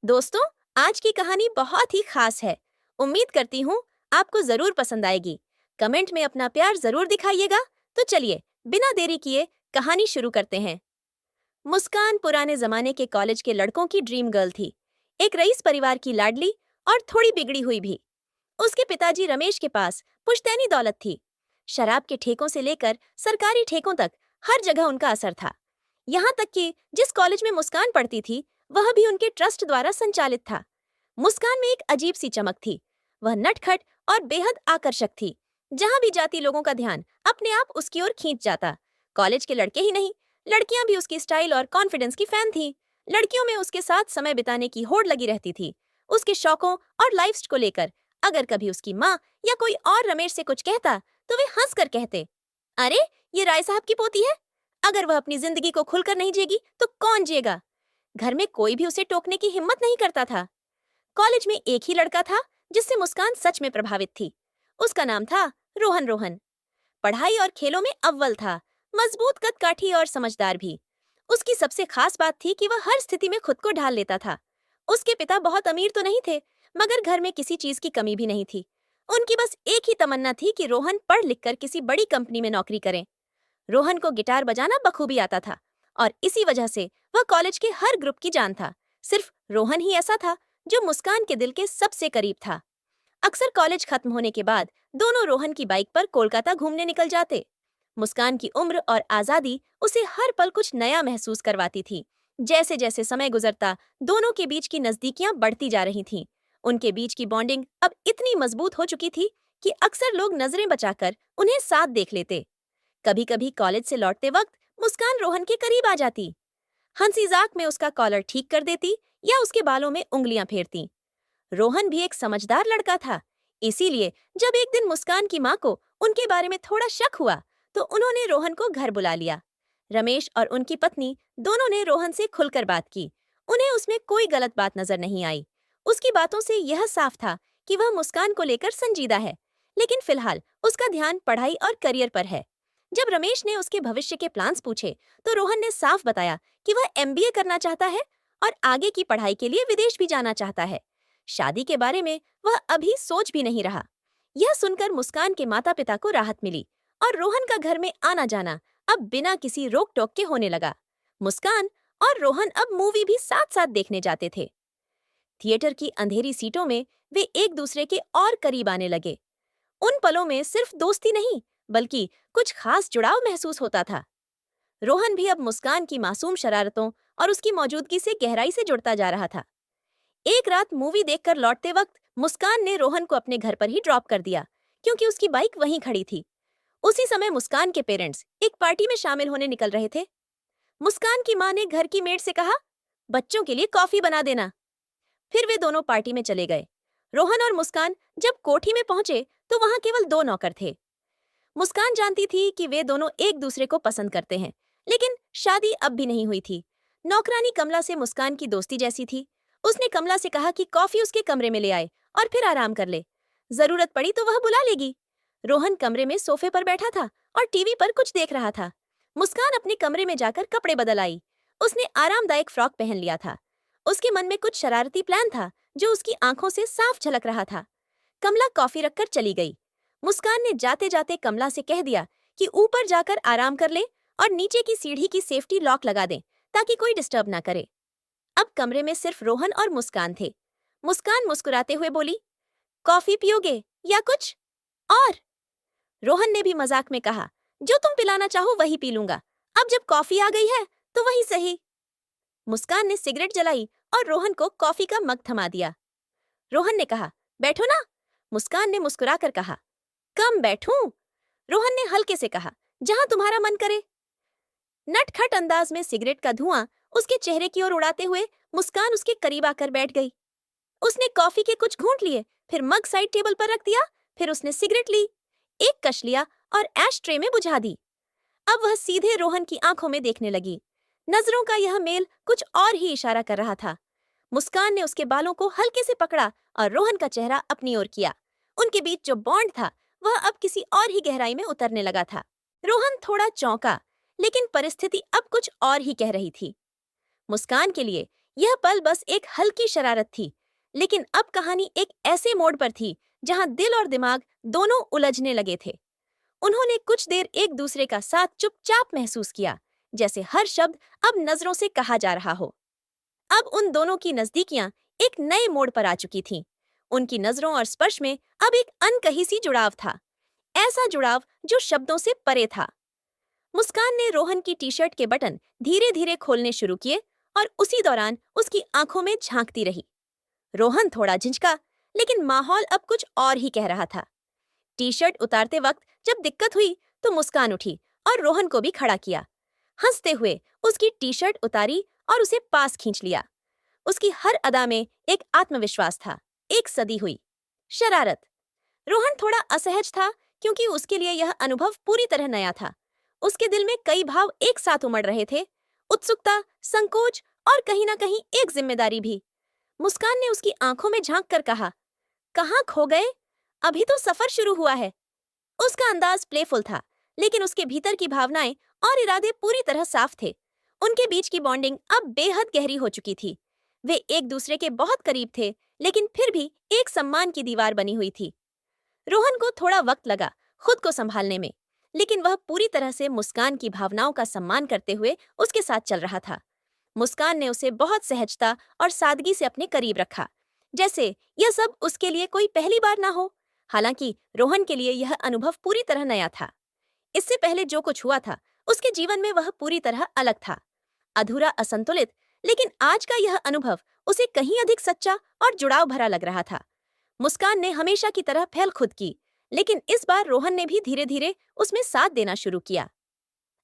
दोस्तों, आज की कहानी बहुत ही खास है। उम्मीद करती हूँ आपको जरूर पसंद आएगी। कमेंट में अपना प्यार जरूर दिखाइएगा। तो चलिए, बिना देरी किए कहानी शुरू करते हैं। मुस्कान पुराने जमाने के कॉलेज के लड़कों की ड्रीम गर्ल थी। एक रईस परिवार की लाडली और थोड़ी बिगड़ी हुई भी। उसके पिताजी रमेश के पास पुश्तैनी दौलत थी। शराब के ठेकों से लेकर सरकारी ठेकों तक हर जगह उनका असर था। यहाँ तक कि जिस कॉलेज में मुस्कान पढ़ती थी, वह भी उनके ट्रस्ट द्वारा संचालित था। मुस्कान में एक अजीब सी चमक थी। वह नटखट और बेहद आकर्षक थी। जहां भी जाती लोगों का ध्यान अपने आप उसकी ओर खींच जाता। कॉलेज के लड़के ही नहीं, लड़कियां भी उसकी स्टाइल और कॉन्फिडेंस की फैन थी। लड़कियों में उसके साथ समय बिताने की होड़ लगी रहती थी। उसके शौकों और लाइफ को लेकर अगर कभी उसकी माँ या कोई और रमेश से कुछ कहता, तो वे हंस कर कहते, अरे, ये राय साहब की पोती है। अगर वह अपनी जिंदगी को खुलकर नहीं जिएगी तो कौन जिएगा। घर में कोई भी उसे टोकने की हिम्मत नहीं करता था। कॉलेज में एक ही लड़का था जिससे मुस्कान सच में प्रभावित थी। उसका नाम था रोहन। रोहन पढ़ाई और खेलों में अव्वल था। मजबूत कदकाठी और समझदार भी। उसकी सबसे खास बात थी कि वह हर स्थिति में खुद को ढाल लेता था। उसके पिता बहुत अमीर तो नहीं थे, मगर घर में किसी चीज की कमी भी नहीं थी। उनकी बस एक ही तमन्ना थी कि रोहन पढ़ लिख कर किसी बड़ी कंपनी में नौकरी करे। रोहन को गिटार बजाना बखूबी आता था और इसी वजह से वह कॉलेज के हर ग्रुप की जान था। सिर्फ रोहन ही ऐसा था जो मुस्कान के दिल के सबसे करीब था। अक्सर कॉलेज खत्म होने के बाद दोनों रोहन की बाइक पर कोलकाता घूमने निकल जाते। मुस्कान की उम्र और आजादी उसे हर पल कुछ नया महसूस करवाती थी। जैसे जैसे समय गुजरता, दोनों के बीच की नजदीकियां बढ़ती जा रही थीं। उनके बीच की बॉन्डिंग अब इतनी मजबूत हो चुकी थी कि अक्सर लोग नजरें बचाकर उन्हें साथ देख लेते। कभी कभी कॉलेज से लौटते वक्त मुस्कान रोहन के करीब आ जाती। हंसी मजाक में उसका कॉलर ठीक कर देती या उसके बालों में उंगलियां फेरती। रोहन भी एक समझदार लड़का था। इसीलिए जब एक दिन मुस्कान की माँ को उनके बारे में थोड़ा शक हुआ, तो उन्होंने रोहन को घर बुला लिया। रमेश और उनकी पत्नी दोनों ने रोहन से खुलकर बात की। उन्हें उसमें कोई गलत बात नजर नहीं आई। उसकी बातों से यह साफ था कि वह मुस्कान को लेकर संजीदा है, लेकिन फिलहाल उसका ध्यान पढ़ाई और करियर पर है। जब रमेश ने उसके भविष्य के प्लान्स पूछे, तो रोहन ने साफ बताया कि वह एमबीए करना चाहता है और आगे की पढ़ाई के लिए विदेश भी जाना चाहता है। शादी के बारे में वह अभी सोच भी नहीं रहा। यह सुनकर मुस्कान के माता पिता को राहत मिली और रोहन का घर में आना जाना अब बिना किसी रोक टोक के होने लगा। मुस्कान और रोहन अब मूवी भी साथ साथ देखने जाते थे। थिएटर की अंधेरी सीटों में वे एक दूसरे के और करीब आने लगे। उन पलों में सिर्फ दोस्ती नहीं, बल्कि कुछ खास जुड़ाव महसूस होता था। रोहन भी अब मुस्कान की मासूम शरारतों और उसकी मौजूदगी से गहराई से जुड़ता जा रहा था। एक रात मूवी देखकर लौटते वक्त मुस्कान ने रोहन को अपने घर पर ही ड्रॉप कर दिया, क्योंकि उसकी बाइक वहीं खड़ी थी। उसी समय मुस्कान के पेरेंट्स एक पार्टी में शामिल होने निकल रहे थे। मुस्कान की माँ ने घर की मेड से कहा, बच्चों के लिए कॉफी बना देना। फिर वे दोनों पार्टी में चले गए। रोहन और मुस्कान जब कोठी में पहुंचे, तो वहां केवल दो नौकर थे। मुस्कान जानती थी कि वे दोनों एक दूसरे को पसंद करते हैं, लेकिन शादी अब भी नहीं हुई थी। नौकरानी कमला से मुस्कान की दोस्ती जैसी थी। उसने कमला से कहा कि कॉफी उसके कमरे में ले आए और फिर आराम कर ले। जरूरत पड़ी तो वह बुला लेगी। रोहन कमरे में सोफे पर बैठा था और टीवी पर कुछ देख रहा था। मुस्कान अपने कमरे में जाकर कपड़े बदल आई। उसने आरामदायक फ्रॉक पहन लिया था। उसके मन में कुछ शरारती प्लान था, जो उसकी आंखों से साफ झलक रहा था। कमला कॉफी रखकर चली गई। मुस्कान ने जाते जाते कमला से कह दिया कि ऊपर जाकर आराम कर ले और नीचे की सीढ़ी की सेफ्टी लॉक लगा दें, ताकि कोई डिस्टर्ब ना करे। अब कमरे में सिर्फ रोहन और मुस्कान थे। मुस्कान मुस्कुराते हुए बोली, कॉफी पियोगे या कुछ और? रोहन ने भी मजाक में कहा, जो तुम पिलाना चाहो वही पी लूंगा। अब जब कॉफी आ गई है तो वही सही। मुस्कान ने सिगरेट जलाई और रोहन को कॉफी का मग थमा दिया। रोहन ने कहा, बैठो ना। मुस्कान ने मुस्कुराकर कहा, कम बैठूं? रोहन ने हल्के से कहा, जहां तुम्हारा मन करे। नटखट अंदाज में सिगरेट का धुआं उसके चेहरे की ओर उड़ाते हुए मुस्कान उसके करीब आकर बैठ गई। उसने कॉफी के कुछ घूंट लिए, फिर मग साइड टेबल पर रख दिया। फिर उसने सिगरेट ली, एक कश लिया और ऐश ट्रे में बुझा दी। अब वह सीधे रोहन की आंखों में देखने लगी। नजरों का यह मेल कुछ और ही इशारा कर रहा था। मुस्कान ने उसके बालों को हल्के से पकड़ा और रोहन का चेहरा अपनी ओर किया। उनके बीच जो बॉन्ड था, वह अब किसी और ही गहराई में उतरने लगा था। रोहन थोड़ा चौंका, लेकिन परिस्थिति अब कुछ और ही कह रही थी। मुस्कान के लिए यह पल बस एक हल्की शरारत थी, लेकिन अब कहानी एक ऐसे मोड़ पर थी जहां दिल और दिमाग दोनों उलझने लगे थे। उन्होंने कुछ देर एक दूसरे का साथ चुपचाप महसूस किया, जैसे हर शब्द अब नजरों से कहा जा रहा हो। अब उन दोनों की नजदीकियां एक नए मोड़ पर आ चुकी थीं। उनकी नजरों और स्पर्श में अब एक अनकही सी जुड़ाव था, ऐसा जुड़ाव जो शब्दों से परे था। मुस्कान ने रोहन की टी शर्ट के बटन धीरे धीरे खोलने शुरू किए और उसी दौरान उसकी आंखों में झांकती रही। रोहन थोड़ा झिझका, लेकिन माहौल अब कुछ और ही कह रहा था। टी शर्ट उतारते वक्त जब दिक्कत हुई तो मुस्कान उठी और रोहन को भी खड़ा किया। हंसते हुए उसकी टी शर्ट उतारी और उसे पास खींच लिया। उसकी हर अदा में एक आत्मविश्वास था, एक सदी हुई शरारत। रोहन थोड़ा असहज था, क्योंकि उसके लिए यह अनुभव पूरी तरह नया था। उसके दिल में कई भाव एक साथ उमड़ रहे थे, उत्सुकता, संकोच और कहीं ना कहीं एक जिम्मेदारी भी। मुस्कान ने उसकी आंखों में झांक कर कहा, कहाँ खो गए? अभी तो सफर शुरू हुआ है। उसका अंदाज प्लेफुल था, लेकिन उसके भीतर की भावनाएं और इरादे पूरी तरह साफ थे। उनके बीच की बॉन्डिंग अब बेहद गहरी हो चुकी थी। वे एक दूसरे के बहुत करीब थे, लेकिन फिर भी एक सम्मान की दीवार बनी हुई थी। रोहन को थोड़ा वक्त लगा खुद को संभालने में, लेकिन वह पूरी तरह से मुस्कान की भावनाओं का सम्मान करते हुए उसके साथ चल रहा था। मुस्कान ने उसे बहुत सहजता और सादगी से अपने करीब रखा, जैसे यह सब उसके लिए कोई पहली बार ना हो। हालांकि रोहन के लिए यह अनुभव पूरी तरह नया था। इससे पहले जो कुछ हुआ था, उसके जीवन में वह पूरी तरह अलग था, अधूरा, असंतुलित। लेकिन आज का यह अनुभव उसे कहीं अधिक सच्चा और जुड़ाव भरा लग रहा था। मुस्कान ने हमेशा की तरह पहल खुद की, लेकिन इस बार रोहन ने भी धीरे धीरे उसमें साथ देना शुरू किया।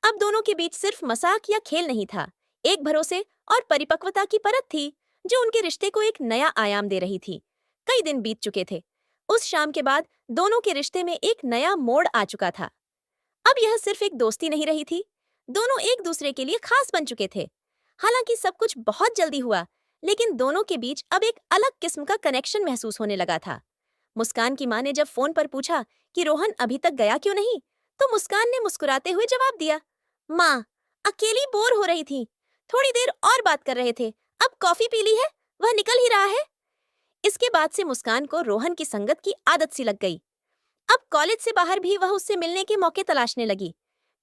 अब दोनों के बीच सिर्फ मजाक या खेल नहीं था, एक भरोसे और परिपक्वता की परत थी, जो उनके रिश्ते को एक नया आयाम दे रही थी। कई दिन बीत चुके थे। उस शाम के बाद दोनों के रिश्ते में एक नया मोड़ आ चुका था। अब यह सिर्फ एक दोस्ती नहीं रही थी, दोनों एक दूसरे के लिए खास बन चुके थे। हालांकि सब कुछ बहुत जल्दी हुआ, लेकिन दोनों के बीच अब एक अलग किस्म का कनेक्शन महसूस होने लगा था। मुस्कान की माँ ने जब फोन पर पूछा कि रोहन अभी तक गया क्यों नहीं, तो मुस्कान ने मुस्कुराते हुए जवाब दिया, माँ, अकेली बोर हो रही थी, थोड़ी देर और बात कर रहे थे, अब कॉफी पी ली है, वह निकल ही रहा है। इसके बाद से मुस्कान को रोहन की संगत की आदत सी लग गई। अब कॉलेज से बाहर भी वह उससे मिलने के मौके तलाशने लगी।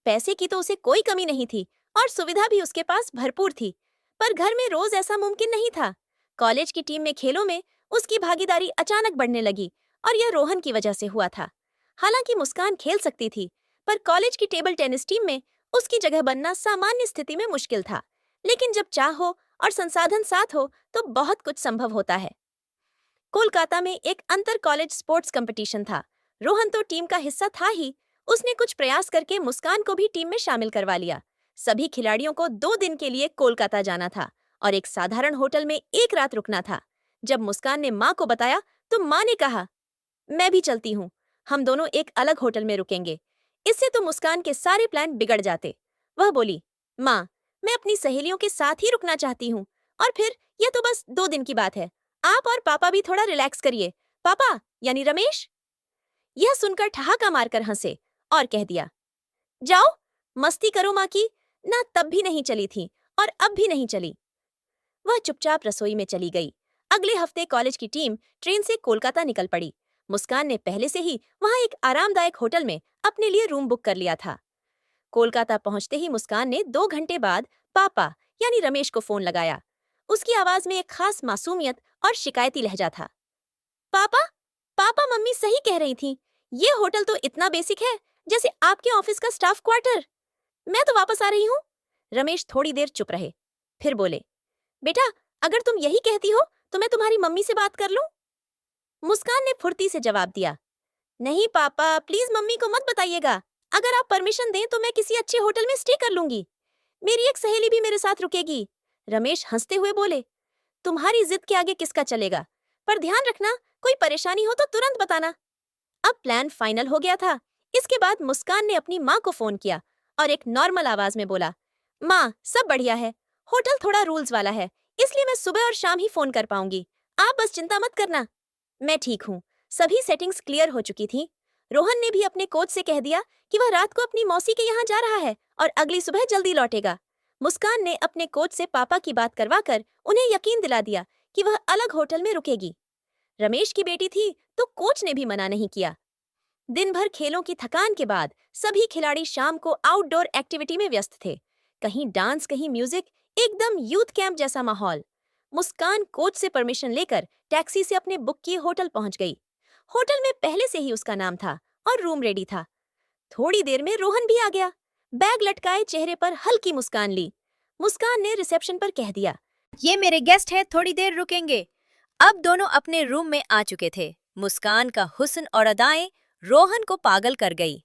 पैसे की तो उसे कोई कमी नहीं थी और सुविधा भी उसके पास भरपूर थी, पर घर में रोज ऐसा मुमकिन नहीं था। कॉलेज की टीम में खेलों में उसकी भागीदारी अचानक बढ़ने लगी, और यह रोहन की वजह से हुआ था। हालांकि मुस्कान खेल सकती थी, पर कॉलेज की टेबल टेनिस टीम में उसकी जगह बनना सामान्य स्थिति में मुश्किल था। लेकिन जब चाह हो और संसाधन साथ हो तो बहुत कुछ संभव होता है। कोलकाता में एक अंतर कॉलेज स्पोर्ट्स कंपटीशन था। रोहन तो टीम का हिस्सा था ही, उसने कुछ प्रयास करके मुस्कान को भी टीम में शामिल करवा लिया। सभी खिलाड़ियों को 2 दिन के लिए कोलकाता जाना था और एक साधारण होटल में एक रात रुकना था। जब मुस्कान ने माँ को बताया तो माँ ने कहा, मैं भी चलती हूँ, हम दोनों एक अलग होटल में रुकेंगे। इससे तो मुस्कान के सारे प्लान बिगड़ जाते। वह बोली, माँ, मैं अपनी सहेलियों के साथ ही रुकना चाहती हूँ, और फिर यह तो बस 2 दिन की बात है। आप और पापा भी थोड़ा रिलैक्स करिए। पापा यानी रमेश। यह सुनकर ठहाका मारकर हंसे और कह दिया, जाओ, मस्ती करो माँ की। ना तब भी नहीं चली थी और अब भी नहीं चली। वह चुपचाप रसोई में चली गई। अगले हफ्ते कॉलेज की टीम ट्रेन से कोलकाता निकल पड़ी। मुस्कान ने पहले से ही वहां एक आरामदायक होटल में अपने लिए रूम बुक कर लिया था। कोलकाता पहुंचते ही मुस्कान ने 2 घंटे बाद पापा यानी रमेश को फोन लगाया। उसकी आवाज में एक खास मासूमियत और शिकायती लहजा था। पापा, पापा, मम्मी सही कह रही थी, ये होटल तो इतना बेसिक है जैसे आपके ऑफिस का स्टाफ क्वार्टर। मैं तो वापस आ रही हूँ। रमेश थोड़ी देर चुप रहे, फिर बोले, बेटा, अगर तुम यही कहती हो तो मैं तुम्हारी मम्मी से बात कर लूं। मुस्कान ने फुर्ती से जवाब दिया, नहीं पापा, प्लीज मम्मी को मत बताइएगा। अगर आप परमिशन दें तो मैं किसी अच्छे होटल में स्टे कर लूंगी। मेरी एक सहेली भी मेरे साथ रुकेगी। रमेश हंसते हुए बोले, तुम्हारी जिद के आगे किसका चलेगा, पर ध्यान रखना, कोई परेशानी हो तो तुरंत बताना। अब प्लान फाइनल हो गया था। इसके बाद मुस्कान ने अपनी माँ को फोन किया और एक नॉर्मल आवाज में बोला, माँ, सब बढ़िया है, होटल थोड़ा रूल्स वाला है, इसलिए मैं सुबह और शाम ही फोन कर पाऊंगी, आप बस चिंता मत करना। मैं ठीक हूँ। सभी सेटिंग्स क्लियर हो चुकी थी। रोहन ने भी अपने कोच से कह दिया कि वह रात को अपनी मौसी के यहाँ जा रहा है और अगली सुबह जल्दी लौटेगा। मुस्कान ने अपने कोच से पापा की बात करवाकर उन्हें यकीन दिला दिया कि वह अलग होटल में रुकेगी। रमेश की बेटी थी तो कोच ने भी मना नहीं किया। दिन भर खेलों की थकान के बाद सभी खिलाड़ी शाम को आउटडोर एक्टिविटी में व्यस्त थे। कहीं डांस, कहीं म्यूजिक, एकदम यूथ कैंप जैसा माहौल। मुस्कान कोच से परमिशन लेकर टैक्सी से अपने बुक किए होटल पहुंच गई। होटल में पहले से ही उसका नाम था और रूम रेडी था। थोड़ी देर में रोहन भी आ गया। बैग लटकाए चेहरे पर हल्की मुस्कान ली। मुस्कान ने रिसेप्शन पर कह दिया, ये मेरे गेस्ट हैं, थोड़ी देर रुकेंगे। अब दोनों अपने रूम में आ चुके थे। मुस्कान का हुस्न और अदाएं रोहन को पागल कर गई।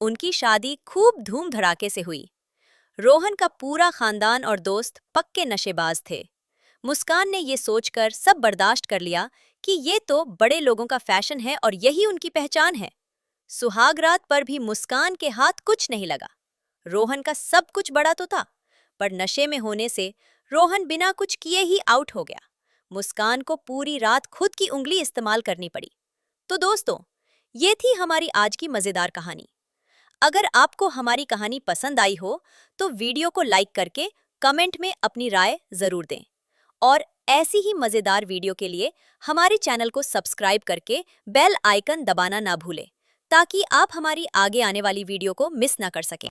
उनकी शादी खूब धूम धड़ाके से हुई। रोहन का पूरा खानदान और दोस्त पक्के नशेबाज थे। मुस्कान ने ये सोचकर सब बर्दाश्त कर लिया कि ये तो बड़े लोगों का फैशन है और यही उनकी पहचान है। सुहागरात पर भी मुस्कान के हाथ कुछ नहीं लगा। रोहन का सब कुछ बड़ा तो था, पर नशे में होने से रोहन बिना कुछ किए ही आउट हो गया। मुस्कान को पूरी रात खुद की उंगली इस्तेमाल करनी पड़ी। तो दोस्तों, ये थी हमारी आज की मजेदार कहानी। अगर आपको हमारी कहानी पसंद आई हो तो वीडियो को लाइक करके कमेंट में अपनी राय जरूर दें। और ऐसी ही मजेदार वीडियो के लिए हमारे चैनल को सब्सक्राइब करके बेल आइकन दबाना ना भूलें, ताकि आप हमारी आगे आने वाली वीडियो को मिस ना कर सकें।